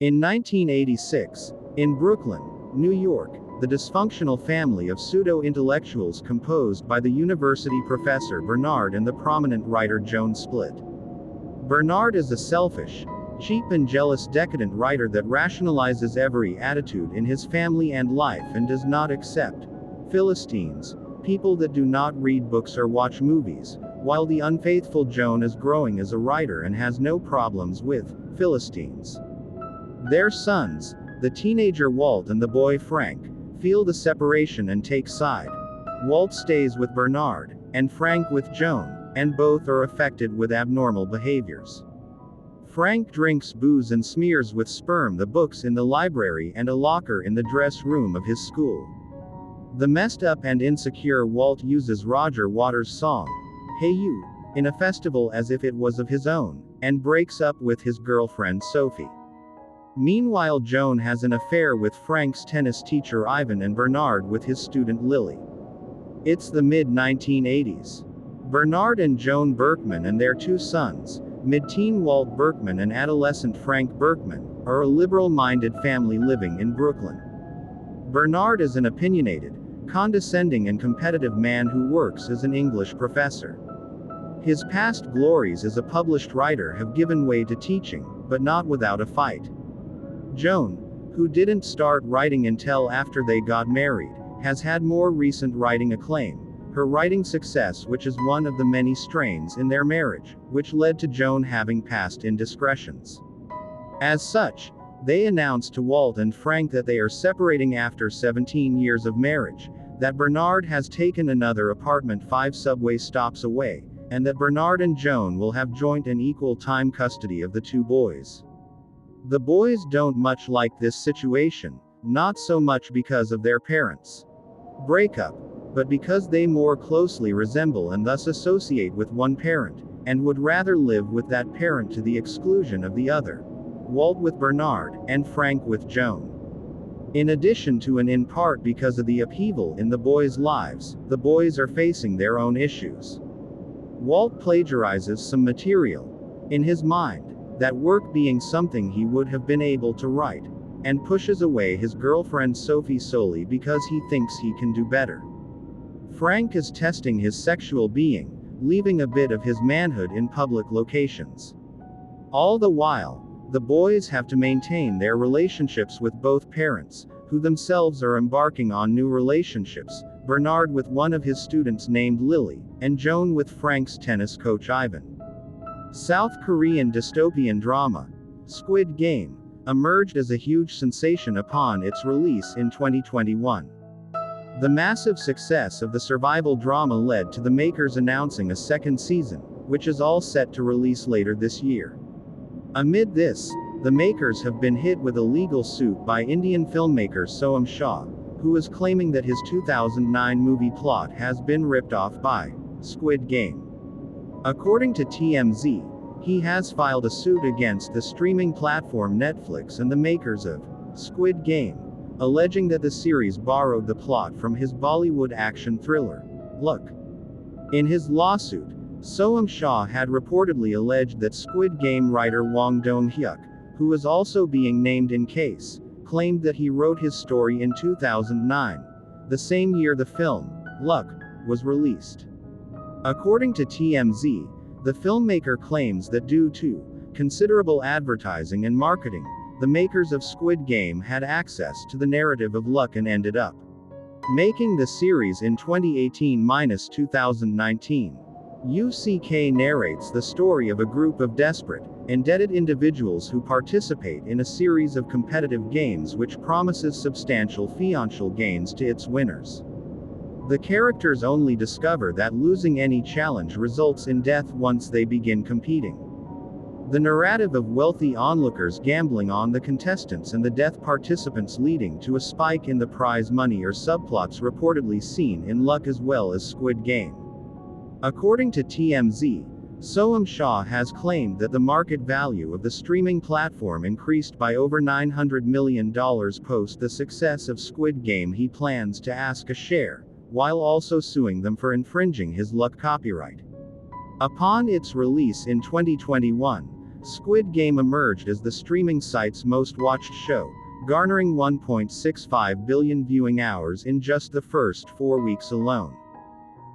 In 1986, in Brooklyn, New York, the dysfunctional family of pseudo-intellectuals composed by the university professor Bernard and the prominent writer Joan split. Bernard is a selfish, cheap and jealous decadent writer that rationalizes every attitude in his family and life and does not accept Philistines, people that do not read books or watch movies, while the unfaithful Joan is growing as a writer and has no problems with Philistines. Their sons, the teenager Walt and the boy Frank, feel the separation and take side. Walt stays with Bernard, and Frank with Joan, and both are affected with abnormal behaviors. Frank drinks booze and smears with sperm the books in the library and a locker in the dress room of his school. The messed up and insecure Walt uses Roger Waters' song, Hey You, in a festival as if it was of his own, and breaks up with his girlfriend Sophie. Meanwhile, Joan has an affair with Frank's tennis teacher Ivan and Bernard with his student Lily. It's the mid-1980s. Bernard and Joan Berkman and their two sons, mid-teen Walt Berkman and adolescent Frank Berkman, are a liberal-minded family living in Brooklyn. Bernard is an opinionated, condescending and competitive man who works as an English professor. His past glories as a published writer have given way to teaching, but not without a fight. Joan, who didn't start writing until after they got married, has had more recent writing acclaim. Her writing success, which is one of the many strains in their marriage, which led to Joan having past indiscretions. As such, they announced to Walt and Frank that they are separating after 17 years of marriage, that Bernard has taken another apartment 5 subway stops away, and that Bernard and Joan will have joint and equal time custody of the two boys. The boys don't much like this situation, not so much because of their parents' breakup, but because they more closely resemble and thus associate with one parent, and would rather live with that parent to the exclusion of the other. Walt with Bernard, and Frank with Joan. In addition to and in part because of the upheaval in the boys' lives, the boys are facing their own issues. Walt plagiarizes some material, in his mind, that work being something he would have been able to write, and pushes away his girlfriend Sophie solely because he thinks he can do better. Frank is testing his sexual being, leaving a bit of his manhood in public locations. All the while, the boys have to maintain their relationships with both parents, who themselves are embarking on new relationships, Bernard with one of his students named Lily, and Joan with Frank's tennis coach Ivan. South Korean dystopian drama, Squid Game, emerged as a huge sensation upon its release in 2021. The massive success of the survival drama led to the makers announcing a second season, which is all set to release later this year. Amid this, the makers have been hit with a legal suit by Indian filmmaker Soham Shah, who is claiming that his 2009 movie plot has been ripped off by Squid Game. According to TMZ, he has filed a suit against the streaming platform Netflix and the makers of Squid Game, alleging that the series borrowed the plot from his Bollywood action thriller, Luck. In his lawsuit, Soham Shah had reportedly alleged that Squid Game writer Wang Dong-hyuk, who is also being named in case, claimed that he wrote his story in 2009, the same year the film, Luck, was released. According to TMZ, the filmmaker claims that due to considerable advertising and marketing, the makers of Squid Game had access to the narrative of Luck and ended up making the series in 2018-2019. UCK narrates the story of a group of desperate, indebted individuals who participate in a series of competitive games which promises substantial financial gains to its winners. The characters only discover that losing any challenge results in death once they begin competing. The narrative of wealthy onlookers gambling on the contestants and the death participants leading to a spike in the prize money are subplots reportedly seen in Luck as well as Squid Game. According to TMZ, Soham Shah has claimed that the market value of the streaming platform increased by over $900 million post the success of Squid Game. He plans to ask a share, while also suing them for infringing his Luck copyright. Upon its release in 2021, Squid Game emerged as the streaming site's most watched show, garnering 1.65 billion viewing hours in just the first 4 weeks alone.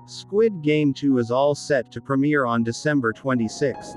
Squid Game 2 is all set to premiere on December 26.